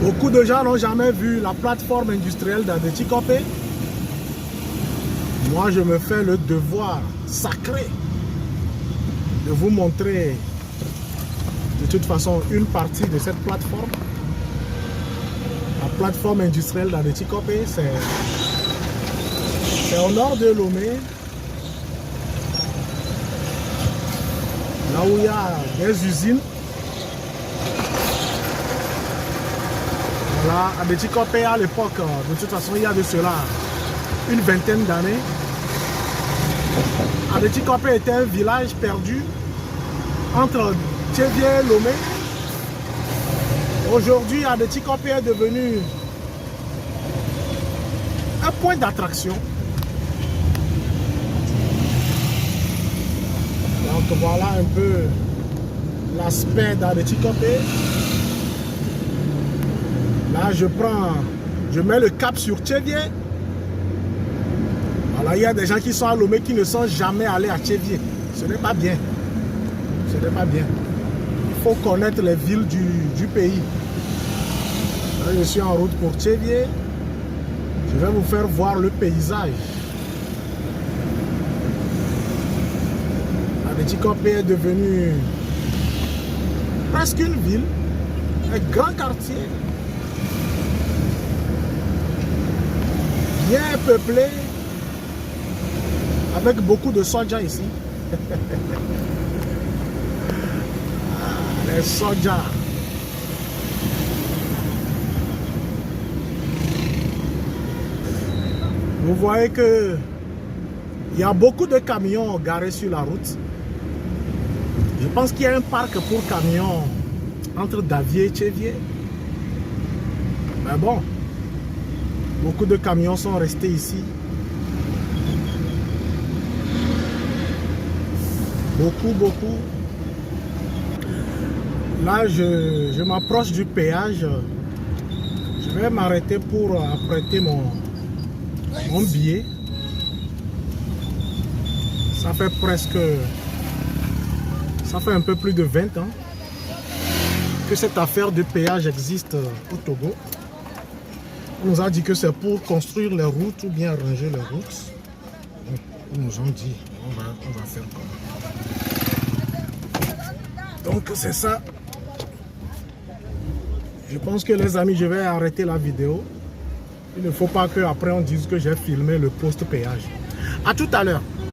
Beaucoup de gens n'ont jamais vu la plateforme industrielle d'Adétikope. Moi, je me fais le devoir sacré de vous montrer de toute façon une partie de cette plateforme. La plateforme industrielle d'Adétikope, c'est au nord de Lomé, là où il y a des usines. Voilà, Adétikope à l'époque, de toute façon, il y a de cela une vingtaine d'années. Adétikope était un village perdu entre Tchévié et Lomé. Aujourd'hui, Adétikope est devenu un point d'attraction. Donc voilà un peu l'aspect d'Adétikope. Là, je mets le cap sur Tchévié. Voilà, il y a des gens qui sont à Lomé qui ne sont jamais allés à Tchévié. Ce n'est pas bien. Ce n'est pas bien. Il faut connaître les villes du pays. Là, je suis en route pour Tchévié. Je vais vous faire voir le paysage. Adétikope est devenu presque une ville, un grand quartier, bien peuplé, avec beaucoup de soja ici. Les soja. Vous voyez que il y a beaucoup de camions garés sur la route. Je pense qu'il y a un parc pour camions entre Davier et Tchévié. Mais bon, beaucoup de camions sont restés ici. Beaucoup. Là, je m'approche du péage. Je vais m'arrêter pour apprêter mon billet. Ça fait un peu plus de 20 ans que cette affaire de péage existe au Togo. On nous a dit que c'est pour construire les routes ou bien arranger les routes. Ils nous ont dit, on va faire comme. Donc c'est ça. Je pense que les amis, je vais arrêter la vidéo. Il ne faut pas qu'après on dise que j'ai filmé le post péage. À tout à l'heure.